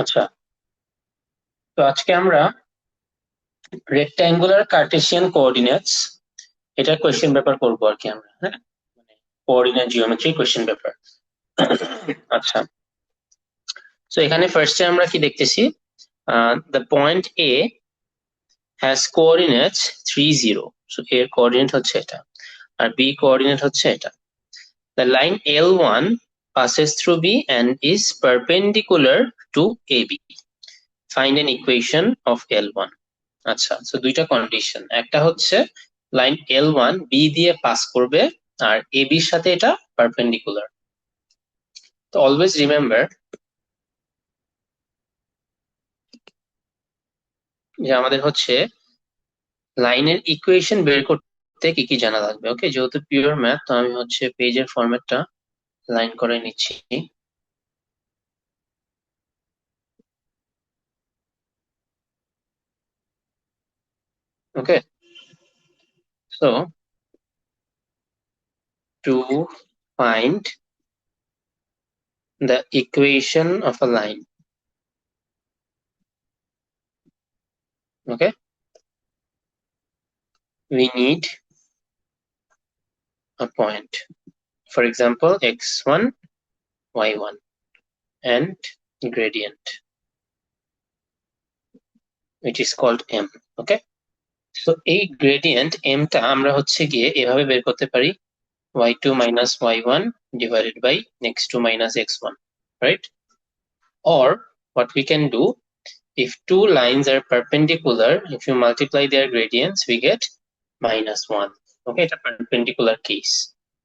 আচ্ছা, তো আজকে আমরা রেক্ট্যাঙ্গুলার কার্টেসিয়ান কোঅর্ডিনেটস এটা কোয়েশ্চেন পেপার করবো আর কি আমরা, হ্যাঁ, মানে কোঅর্ডিনেট জিওমেট্রি কোয়েশ্চেন পেপার। আচ্ছা, তো এখানে ফার্স্টে আমরা কি দেখতেছি, the point A has coordinates 3 0, so এর কোঅর্ডিনেট হচ্ছে এটা আর বি কোঅর্ডিনেট হচ্ছে এটা। The line L1 passes through B and is perpendicular to AB. Find an equation of L1. আচ্ছা, সো দুইটা কন্ডিশন, একটা হচ্ছে লাইন L1 বি দিয়ে পাস করবে আর এ বির সাথে এটা পারপেন্ডিকুলার। তো অলওয়েজ রিমেম্বার যে আমাদের হচ্ছে লাইনের ইকুয়েশন বের করতে কি কি জানা লাগবে। ওকে, যেহেতু পিওর ম্যাথ তো আমি হচ্ছে পেজের ফরম্যাটটা লাইন করে নিচ্ছি। Okay, so to find the equation of a line. Okay, we need a point, for example x1 y1 and gradient which is called m. Okay, so এই gradient m টা আমরা হচ্ছে গিয়ে এভাবে বের করতে পারি, y2 minus y1 divided by x2 minus x1, right? Or what we can do, if two lines are perpendicular, if you multiply their gradients we get -1. Okay, এটা perpendicular case,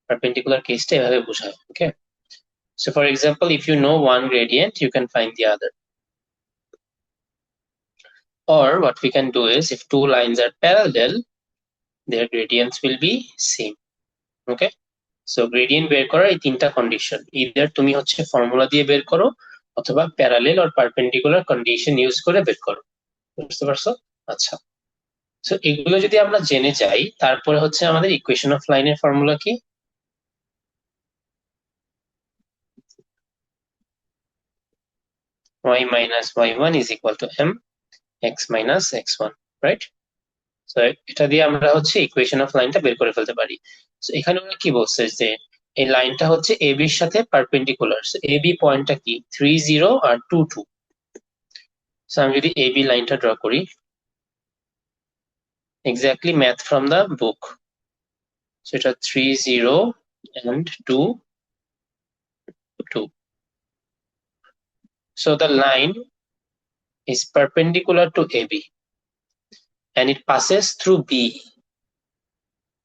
perpendicular case টা এভাবে বোঝায়। Okay, so for example if you know one gradient you can find the other, or what we can do is if two lines are parallel their gradients will be same. Okay, so gradient বের করার এই তিনটা condition, either তুমি হচ্ছে formula দিয়ে বের করো অথবা parallel or perpendicular condition use করে বের করো। বুঝতে পারছো? আচ্ছা, সো এগুলো যদি আমরা জেনে যাই তারপরে হচ্ছে আমাদের ইকুয়েশন অফ লাইনের ফর্মুলা কি, y minus y1 is equal to m x minus x1, right? So এটা দিয়ে আমরা হচ্ছে ইকুয়েশন অফ লাইনটা বের করে ফেলতে পারি। সো এখানে ওরা কি বলছে যে এই লাইনটা হচ্ছে এ বির সাথে পারপেন্ডিকুলার, সো এ বি পয়েন্টটা কি 3 0 আর 2 2। সো আমি যদি এ বি লাইনটা ড্র করি, exactly math from the book, সেটা 3 0 and 2 2. So the line is perpendicular to AB and it passes through B.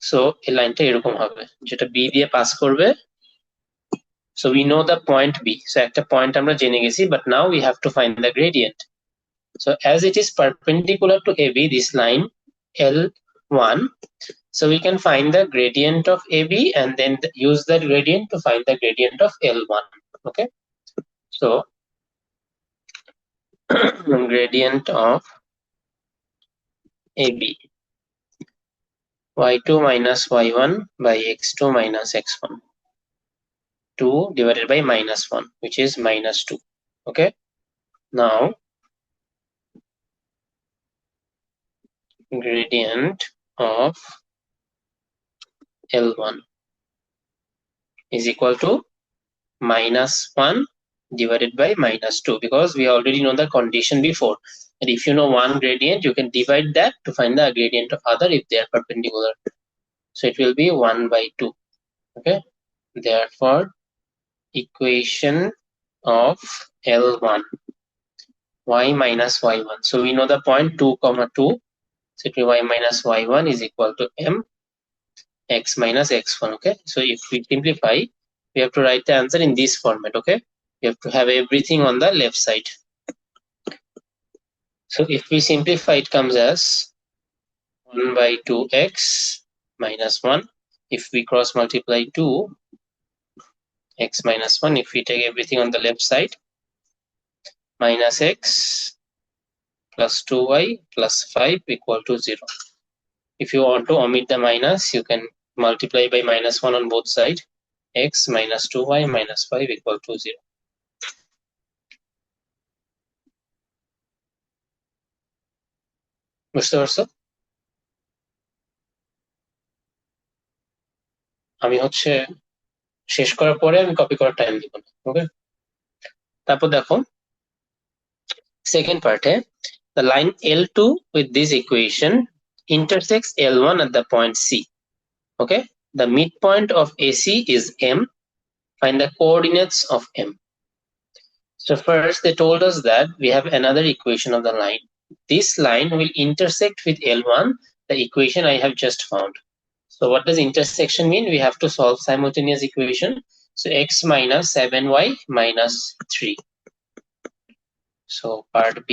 So এই লাইনটা এরকম হবে, যেটা B দিয়ে পাস করবে। So we know the point B, so একটা পয়েন্ট আমরা জেনে গেছি, but now we have to find the gradient. So as it is perpendicular to AB, this line L1, so we can find the gradient of AB and then use that gradient to find the gradient of L1. Okay, so gradient of AB, y2 minus y1 by x2 minus x1, 2 divided by -1, which is -2. Okay, now gradient of L1 is equal to -1 divided by -2, because we already know the condition before, and if you know one gradient you can divide that to find the gradient of other if they are perpendicular. So it will be 1 by 2. Okay, therefore equation of L1, y minus y1, so we know the point 2 comma 2, so it will be y minus y1 is equal to m x minus x1. Okay, so if we simplify we have to write the answer in this format. Okay, you have to have everything on the left side. So if we simplify it comes as 1 by 2x minus 1. If we cross multiply 2 x minus 1, if we take everything on the left side, minus x plus 2y plus 5 equal to 0. If you want to omit the minus you can multiply by -1 on both sides, x minus 2y minus 5 equal to 0. বুঝতে পারছো? আমি শেষ করার পরে আমি copy করার time দিব না, ওকে? তারপর দেখো সেকেন্ড পার্টে, the line L2 with this equation intersects L1 at the point C. Okay, the midpoint of AC is M. Find the coordinates of M. So first they told us that we have another equation of the line. This line will intersect with L1, the equation I have just found. So what does intersection mean? We have to solve simultaneous equation. So x minus 7y minus 3. So part B,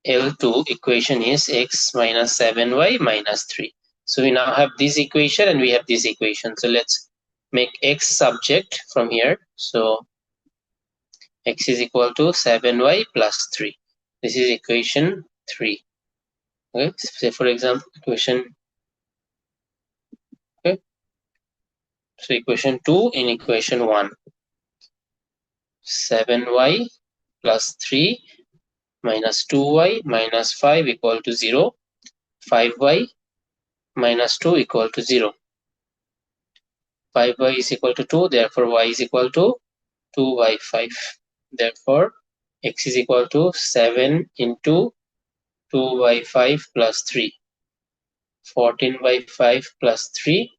L2 equation is x minus 7y minus 3. So we now have this equation and we have this equation. So let's make x subject from here. So x is equal to 7y plus 3. This is equation 3. Okay, say for example equation, okay, so equation 2 in equation 1, 7y plus 3 minus 2y minus 5 equal to 0, 5y minus 2 equal to 0. 5y is equal to 2, therefore y is equal to 2 by 5. Therefore x is equal to 7 into 2 by 5 plus 3, 14 by 5 plus 3,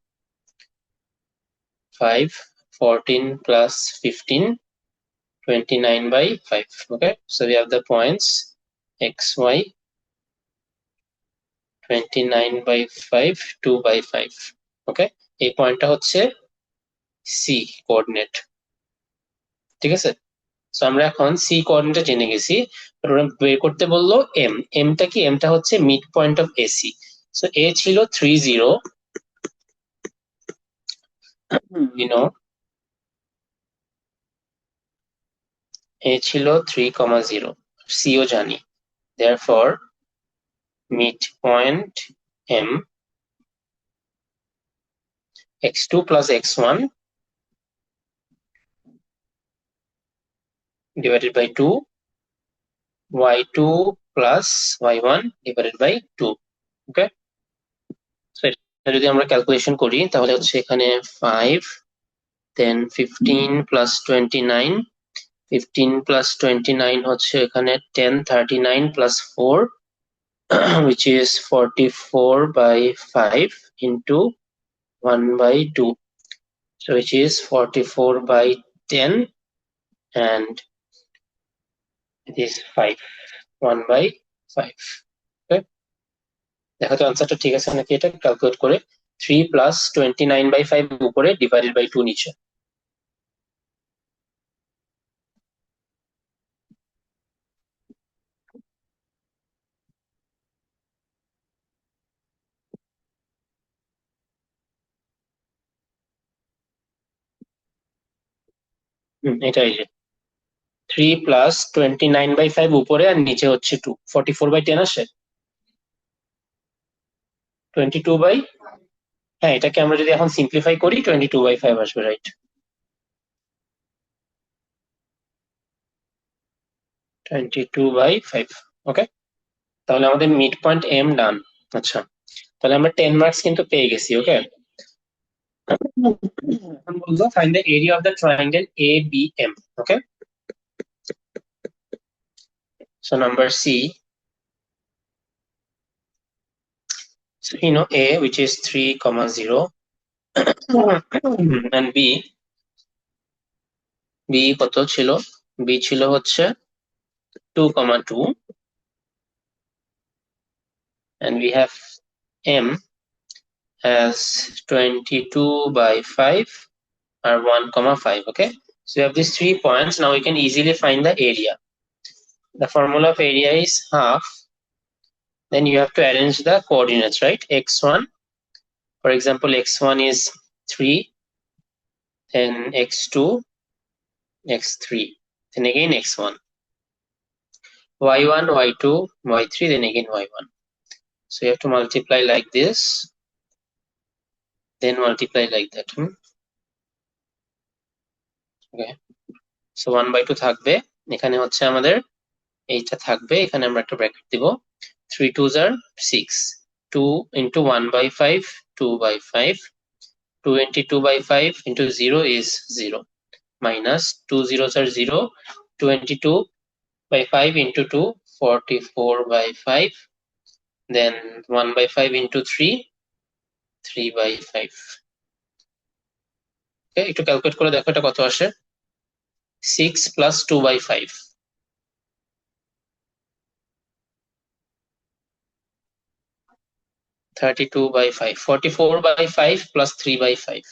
5, 14 plus 15, 29 by 5. Okay, so we have the points x, y, 29 by 5, 2 by 5. Okay, এই পয়েন্টটা হচ্ছে C coordinate, ঠিক আছে? So আমরা এখন C coordinate জেনে গেছি, ওরা বের করতে বললো এম। এমটা কি? এমটা হচ্ছে mid point of AC. So A ছিল 30, you know, এ ছিল 3,0, সিও জানি, therefore midpoint m x2 plus x1 divided by 2, y2 plus y1 divided by 2. Okay, so এটা যদি আমরা ক্যালকুলেশন করি তাহলে হচ্ছে এখানে 5, then 15 plus 29, 15 plus 29 হচ্ছে এখানে 10, 39 plus 4 which is 44 by 5 into 1 by 2, so which is 44 by 10 and it is 5, 1 by 5. Okay, দেখো তো আনসারটা ঠিক আছে নাকি, এটা ক্যালকুলেট করে 3 plus 29 by 5 উপরে ডিভাইডেড বাই 2 নিচে। এটাই যে 3 plus 29 by 5 উপরে আর নিচে হচ্ছে 2, 44 by 10 আসে 22 by, হ্যাঁ এটাকে আমরা যদি এখন সিম্পলিফাই করি 22 by 5 আসবে, রাইট? 22 by 5। ওকে, তাহলে আমাদের মিড পয়েন্ট এম ডান। আচ্ছা, তাহলে আমরা 10 মার্কস কিন্তু পেয়ে গেছি। ওকে, এখন বলবো find the area of the triangle A B M. Okay, so number C, so you know A which is 3,0 and B কত ছিল? B ছিল হচ্ছে 2,2 and we have M as 22 by 5 or 1,5. Okay, so we have these 3 points. Now we can easily find the area. The formula of area is half, then you have to arrange the coordinates, right? X1, for example, x1 is 3, then x2, x3, then again x1, y1, y2, y3, then again y1. So you have to multiply like this, then multiply like that. Okay, so 1/2 থাকবে, এখানে হচ্ছে আমাদের এইটা থাকবে, এখানে আমরা একটা bracket দিব, 3 2s are 6. 2 into 1 by 5, 2 by 5. 2 into 2 by 5 into 0 is 0. Minus 2 zeros are 0. 22 by 5 into 2, 44 by 5. Then 1 by 5 into 3, 3 by 5. Okay, একটু ক্যালকুলেট করে দেখো এটা কত আসে। 6 plus 2 by 5. 32 by 5. 44 by 5 plus 3 by 5.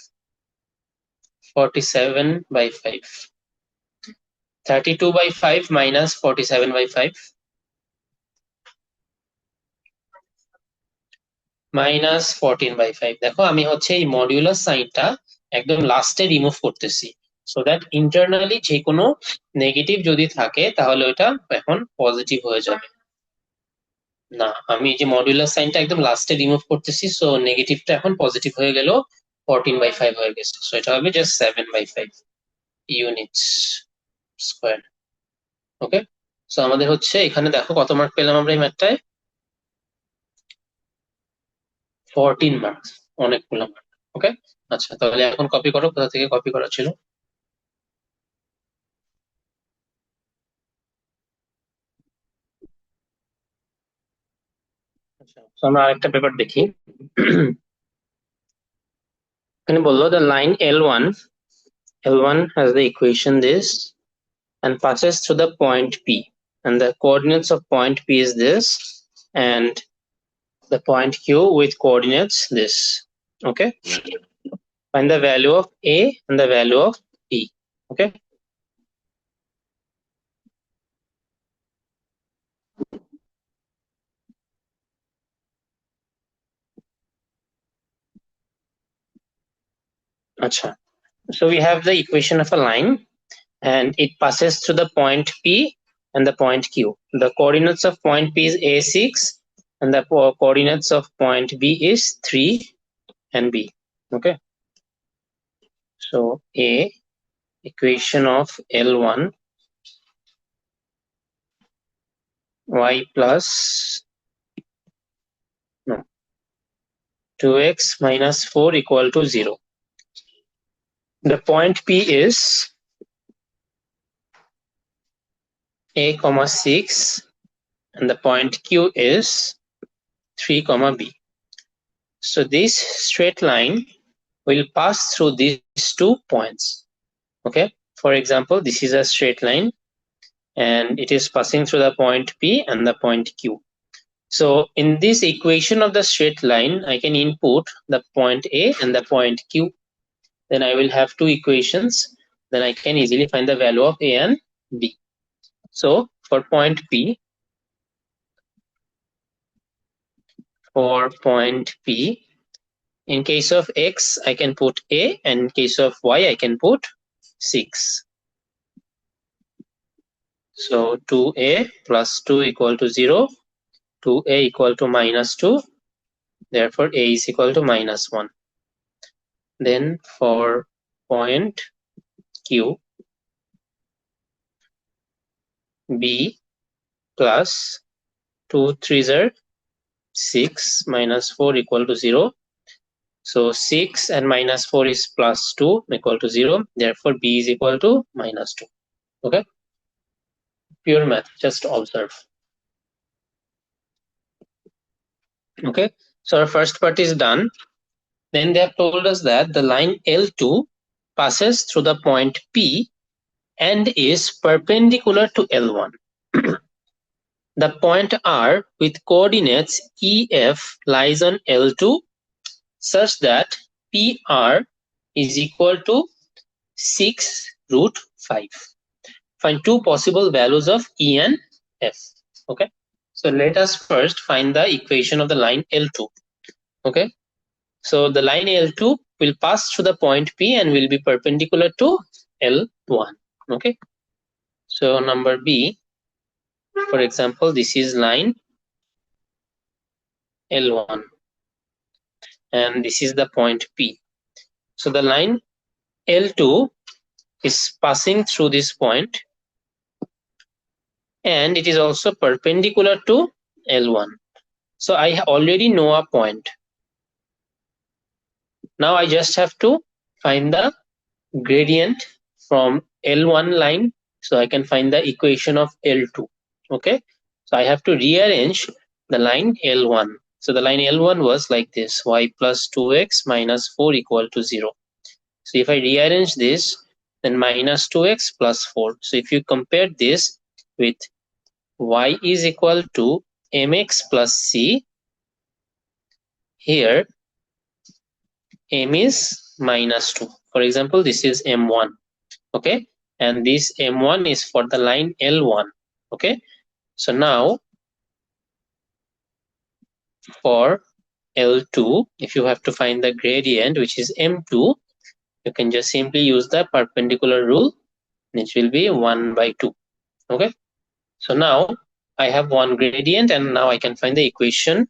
47 by 5. 32 by 5 minus 47 by 5. Minus 14 by 5. দেখো আমি হচ্ছে এই মডিউলাস সাইনটা একদম লাস্টে রিমুভ করতেছি, সো দ্যাট ইন্টারনালি যে কোনো নেগেটিভ যদি থাকে তাহলে ওটা এখন পজিটিভ হয়ে যাবে। না, আমি এই যে মডিউলাস সাইনটা একদম লাস্টে রিমুভ করতেছি, সো নেগেটিভটা এখন পজিটিভ হয়ে গেল, 14 by 5 হয়ে গেছে, সো এটা হবে just 7 by 5 units square. Okay, so আমাদের হচ্ছে এখানে দেখো কত মার্ক পেলাম আমরা এই ম্যাথটায়, 14 মার্কস, অনেকগুলো মার্ক। ওকে, আচ্ছা তাহলে এখন কপি করো, কোথা থেকে কপি করা ছিল। আচ্ছা, তো আমরা আরেকটা পেপার দেখি। এখানে বললো the line L1 has the equation this and passes through the point P, and the coordinates of point P is this, and the point Q with coordinates this. Okay, find the value of A and the value of P. Okay, acha, so we have the equation of a line and it passes through the point P and the point Q. The coordinates of point P is A6 and the coordinates of point B is 3 and B. Okay, so A, equation of L1, y plus 2x minus 4 equal to 0. The point P is A comma 6 and the point Q is 3 comma B. So this straight line will pass through these 2 points. Okay, for example, this is a straight line and it is passing through the point P and the point Q. So in this equation of the straight line, I can input the point A and the point Q. Then I will have 2 equations. Then I can easily find the value of A and B. So for point P, in case of X, I can put A, and in case of Y, I can put 6. So 2A plus 2 equal to 0, 2A equal to minus 2, therefore A is equal to minus 1. Then for point Q, B plus 2 3s are 6 minus 4 equal to 0. So 6 and minus 4 is plus 2 equal to 0. Therefore B is equal to minus 2. Okay, pure math, just observe. Okay, so our first part is done. Then they have told us that the line L2 passes through the point P and is perpendicular to L1. The point R with coordinates EF lies on L2 such that PR is equal to 6 root 5. Find 2 possible values of E and F. Okay, so let us first find the equation of the line L2. Okay, so the line L2 will pass through the point P and will be perpendicular to L1. Okay, so number B, for example, this is line L1 and this is the point P. So the line L2 is passing through this point and it is also perpendicular to L1. So I already know a point. Now I just have to find the gradient from L1 line, so I can find the equation of L2. Okay, so I have to rearrange the line L1. So the line L1 was like this: y plus 2x minus 4 equal to 0. So if I rearrange this, then minus 2x plus 4. So if you compare this with y is equal to mx plus c, here m is minus 2. For example, this is m1. Okay, and this m1 is for the line L1. Okay, so now for L2, if you have to find the gradient, which is m2, you can just simply use the perpendicular rule, which will be 1 by 2. Okay, so now I have one gradient, and now I can find the equation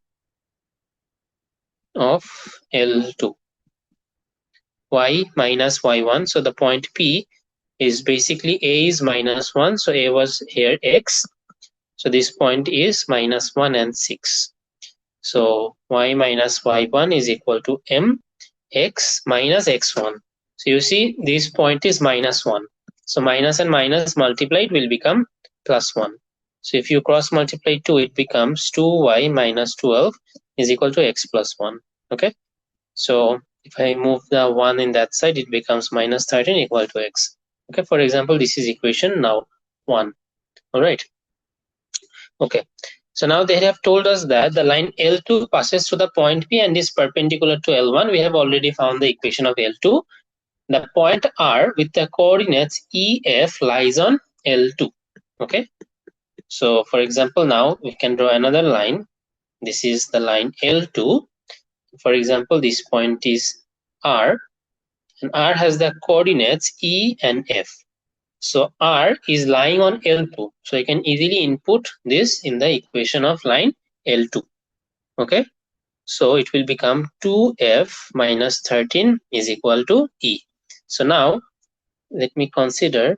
of L2. Y minus y1, so the point P is basically a is minus 1, so a was here x, so this point is minus 1 and 6. So y minus y1 is equal to mx minus x1. So you see this point is minus 1. So minus and minus multiplied will become plus 1. So if you cross multiply 2, it becomes 2y minus 12 is equal to x plus 1. Okay. So if I move the 1 in that side, it becomes minus 13 equal to x. Okay. For example, this is equation now 1. All right. Okay. So now they have told us that the line L2 passes through the point P and is perpendicular to L1. We have already found the equation of L2. The point R with the coordinates EF lies on L2. Okay. So for example, now we can draw another line. This is the line L2. For example, this point is R, and R has the coordinates E and F. So R is lying on L2. So I can easily input this in the equation of line L2. Okay. So it will become 2F minus 13 is equal to E. So now let me consider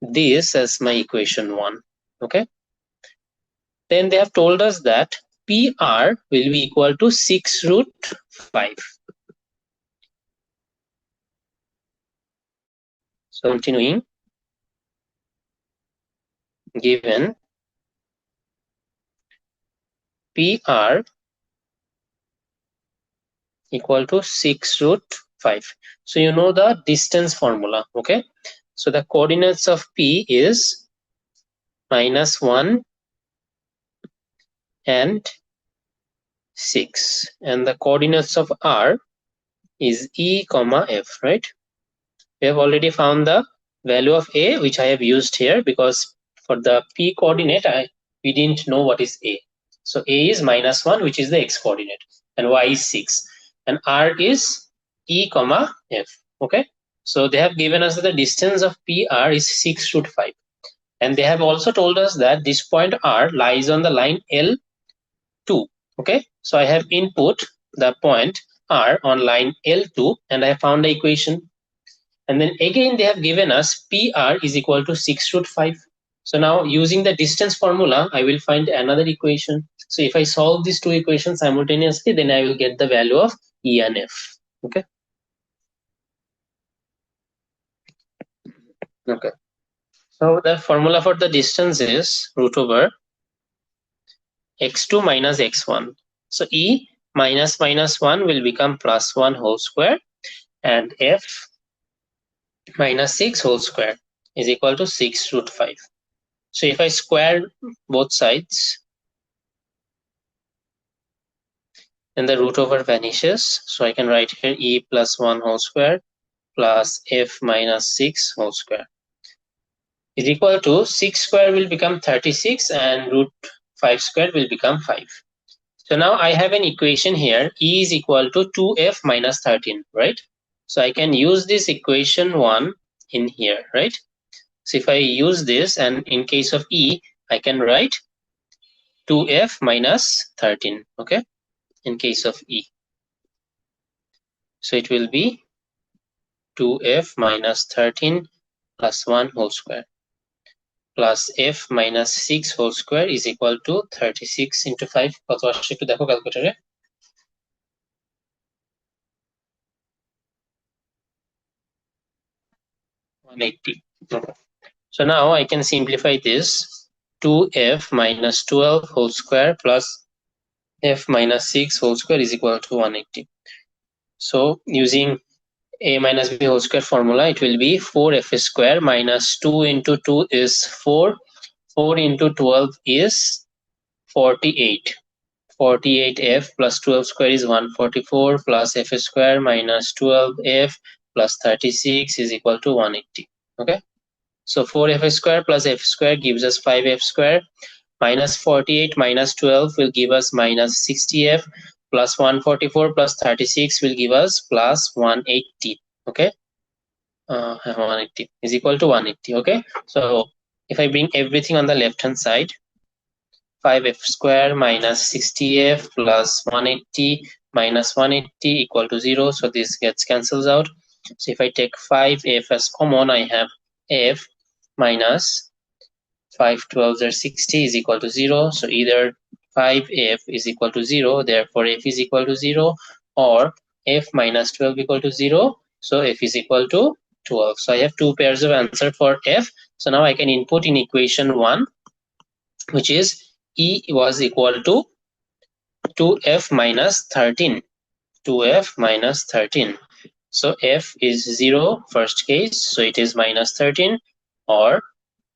this as my equation 1. Okay. Then they have told us that PR will be equal to 6 root 5. So continuing, given PR equal to 6 root 5. So you know the distance formula. Okay. So the coordinates of P is minus 1 and 6, and the coordinates of R is E comma F, right? We have already found the value of A, which I have used here because for the P coordinate we didn't know what is A. So A is minus 1, which is the X coordinate, and Y is 6, and R is E comma F. Okay, so they have given us that the distance of PR is 6 root 5, and they have also told us that this point R lies on the line L2. Okay, so I have input the point R on line L2, and I found the equation. And then again they have given us PR is equal to 6 root 5. So now using the distance formula, I will find another equation. So if I solve these two equations simultaneously, then I will get the value of E and F. Okay. Okay. So the formula for the distance is root over x2 minus x1. So E minus minus 1 will become plus 1 whole square, and F minus 6 whole square is equal to 6 root 5. So if I square both sides, then the root over vanishes. So I can write here E plus 1 whole square plus F minus 6 whole square is equal to 6 square will become 36, and root 5 square will become 5. So now I have an equation here, E is equal to 2F minus 13, right? So I can use this equation 1 in here, right? So if I use this, and in case of E, I can write 2F minus 13, okay, in case of E. So it will be 2F minus 13 plus 1 whole square plus f minus 6 whole square is equal to 36 into 5 কত আসছে একটু দেখো ক্যালকুলেটরে 180. Okay. So now I can simplify this. 2f minus 12 whole square plus f minus 6 whole square is equal to 180. So using a minus b whole square formula, it will be 4f square minus 2 into 2 is 4. 4 into 12 is 48. 48f plus 12 square is 144 plus f square minus 12f plus 36 is equal to 180. Okay. So 4f square plus f square gives us 5f square, minus 48 minus 12 will give us minus 60f, plus 144 plus 36 will give us plus 180. Okay, 180 is equal to 180. Okay, so if I bring everything on the left hand side, 5f square minus 60f plus 180 minus 180 equal to 0, so this gets cancels out. So if I take 5f as common, I have f minus 5 12s are 60 is equal to 0. So either 5f is equal to 0, therefore f is equal to 0, or f minus 12 equal to 0, so f is equal to 12. So I have two pairs of answer for f. So now I can input in equation 1, which is e was equal to 2f minus 13. 2f minus 13. So f is 0 first case, so it is minus 13, or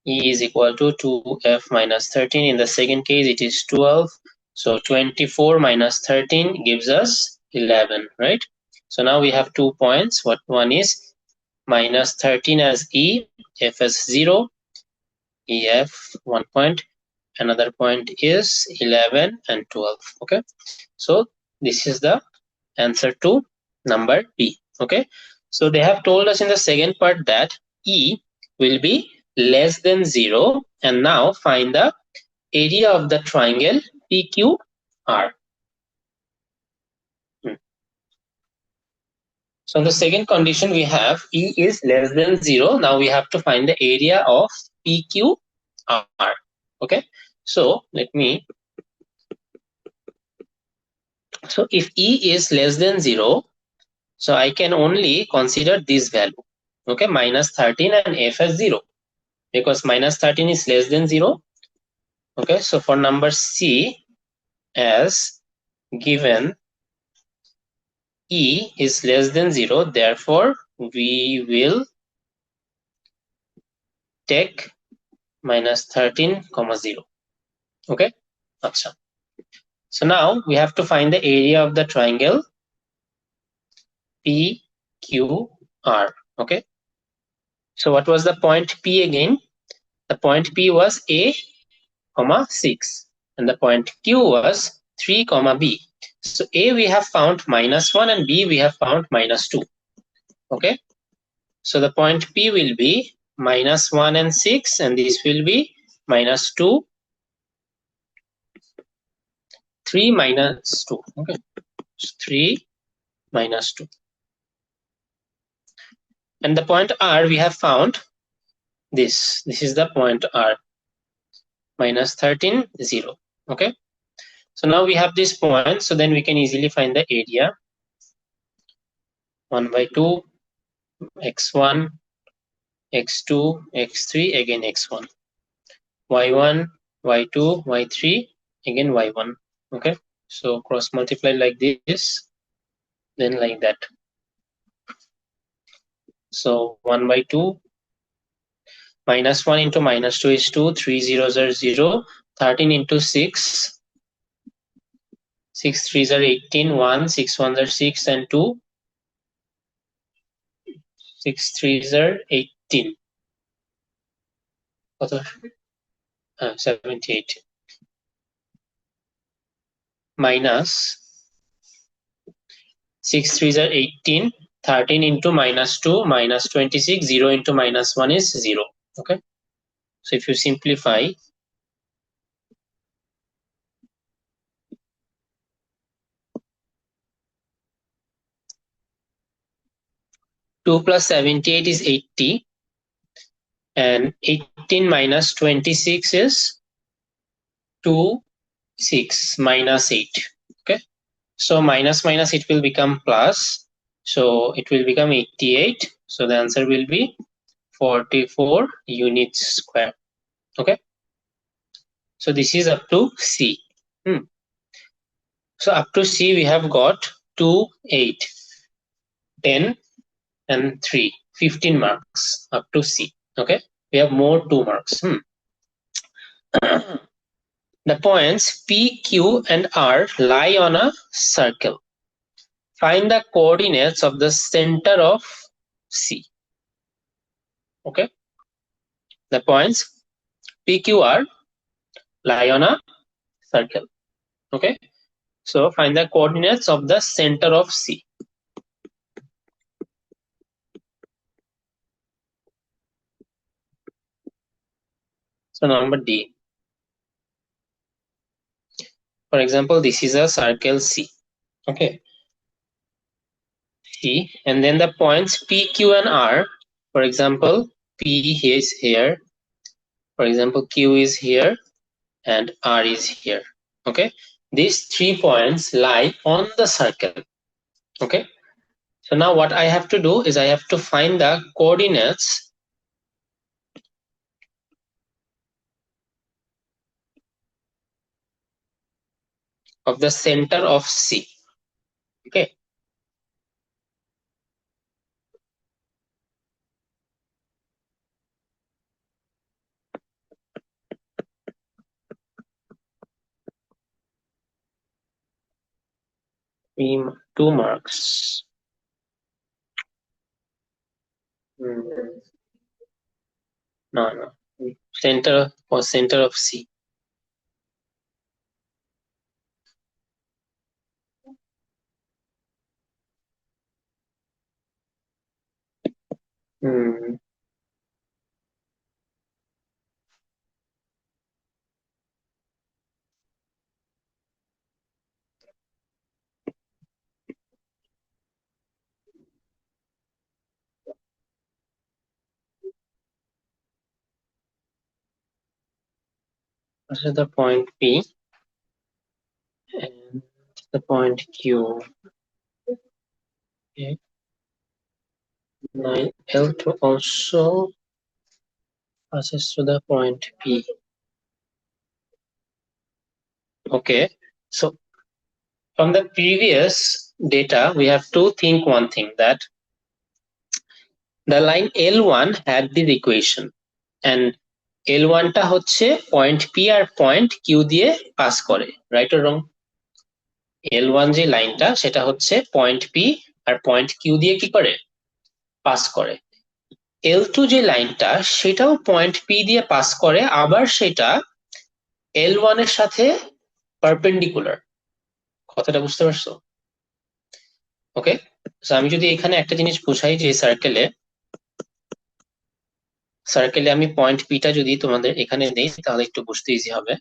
e is equal to 2f minus 13. In the second case, it is 12. So 24 minus 13 gives us 11, right? So now we have 2 points. What one is minus 13 as e, f as 0, ef 1 point. Another point is 11 and 12. Okay, so this is the answer to number B. Okay, so they have told us in the second part that E will be less than 0, and now find the area of the triangle PQR. So in the second condition we have E is less than 0. Now we have to find the area of PQR. Okay, so let me, so if E is less than 0, so I can only consider this value, okay, minus 13 and f as 0, because minus 13 is less than 0. Okay, so for number C, as given E is less than 0, therefore we will take minus 13 comma 0. Okay, Achha. So now we have to find the area of the triangle PQR. Okay, so what was the point P again? The point P was A comma 6, and the point Q was 3 comma B. So A we have found minus 1, and B we have found minus 2. Okay, so the point P will be minus 1 and 6, and this will be minus 2, 3 minus 2. Okay, so 3 minus 2. And the point R we have found this. This is the point R, minus 13, 0. Okay, so now we have this point, so then we can easily find the area. 1 by 2, x1, x2, x3, again x1, y1, y2, y3, again y1. Okay, so cross multiply like this, then like that. So 1 by 2, minus 1 into minus 2 is 2, 3 zeros are 0, 13 into 6, 6 threes are 18, 1, 6 ones are 6, and 2, 6 threes are 18. 78. Minus 6 threes are 18, 13 into minus 2, minus 26, 0 into minus 1 is 0. Okay, so if you simplify, 2 plus 78 is 80, and 18 minus 26 is 2, 6 minus 8. Okay, so minus minus it will become plus, so it will become 88. So the answer will be 44 units square. Okay, so this is up to C. So up to C we have got 2, 8, 10 and 3, 15 marks up to C. Okay, we have more 2 marks. The points P, Q and R lie on a circle. Find the coordinates of the center of C. Okay, the points P, Q, R lie on a circle. Okay, so find the coordinates of the center of C. So number D. For example, this is a circle C. Okay, C, and then the points P, Q and R. For example, P is here, for example Q is here, and R is here. Okay, these 3 points lie on the circle. Okay, so now what I have to do is I have to find the coordinates of the center of C. Okay, we 2 marks. No, center or center of C. This is the point P and the point Q. Okay. Line L2 also passes to the point P. Okay, so from the previous data, we have to think one thing, that the line L1 had this equation, and L1 টা হচ্ছে point P আর point Q দিয়ে pass করে, right or wrong? L1 যে লাইনটা সেটা হচ্ছে point P আর point Q দিয়ে কি করে, পাস করে। L2 যে লাইনটা সেটাও point P দিয়ে পাস করে, আবার সেটা L1 এর সাথে পারপেন্ডিকুলার। কথাটা বুঝতে পারছো? ওকে, সো আমি যদি এখানে একটা জিনিস বুঝাই, যে সার্কেলে আমি পয়েন্ট পিটা যদি তোমাদের এখানে দেই তাহলে একটু বুঝতে ইজি হবে।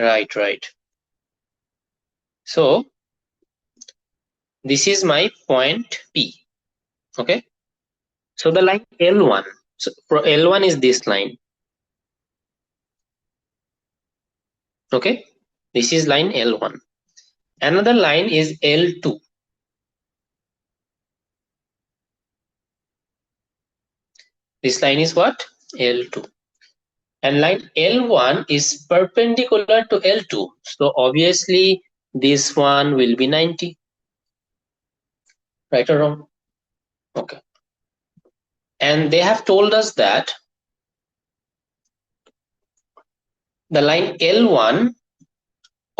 Right, so this is my point P. Okay, so the line L1, so L1 is this line. Okay, this is line L1. Another line is L2. This line is what? L2. And line L1 is perpendicular to L2, so obviously this one will be 90. Right or wrong? Okay, and they have told us that the line L1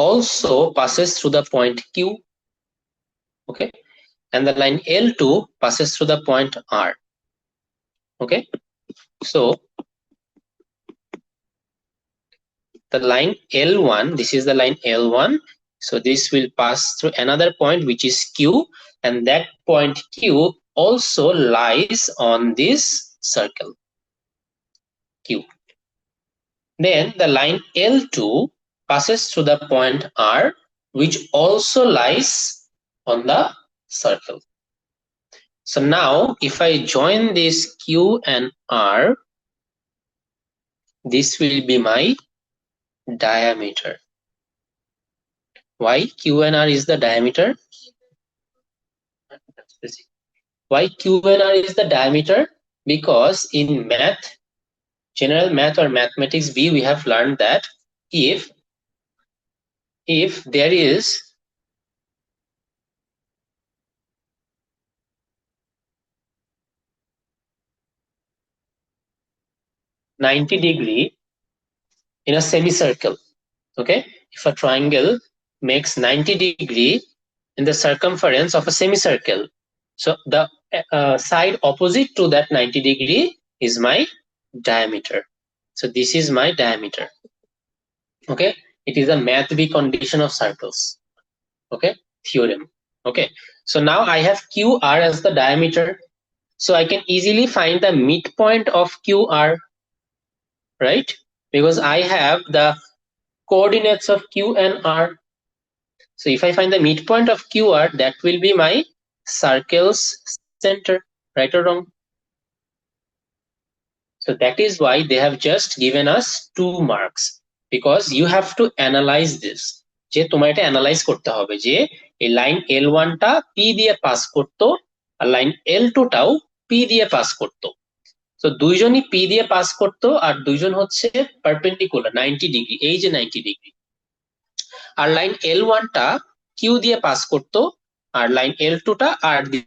also passes through the point Q. Okay, and the line L2 passes through the point R. Okay, so the line L1, this is the line L1, so this will pass through another point which is Q, and that point Q also lies on this circle Q. Then the line L2 passes through the point R, which also lies on the circle. So now if I join this Q and R, this will be my diameter. Why Q and R is the diameter? Why Q and R is the diameter? Because in math, general math or mathematics B, we have learned that if there is (90° in a semicircle, okay, if a triangle makes 90° in the circumference of a semicircle, so the side opposite to that 90° is my diameter. So this is my diameter. Okay, it is a math B condition of circles. Okay, theorem. Okay, so now I have QR as the diameter, so I can easily find the midpoint of QR, right? Because I have the coordinates of Q and R. So if I find the midpoint of QR, that will be my circle's center, right or wrong? So that is why they have just given us 2 marks, because you have to analyze this. যে তোমার এটা analyse করতে হবে যে এই line L1 টা P দিয়ে pass করতো আর লাইন L2 টাও P দিয়ে পাস করতো। তো দুইজনই P দিয়ে পাস করতো আর দুইজন হচ্ছে পারপেন্ডিকুলার 90°, এই যে 90°। আর লাইন L1 টা Q দিয়ে পাস করতো আর লাইন L2 টা R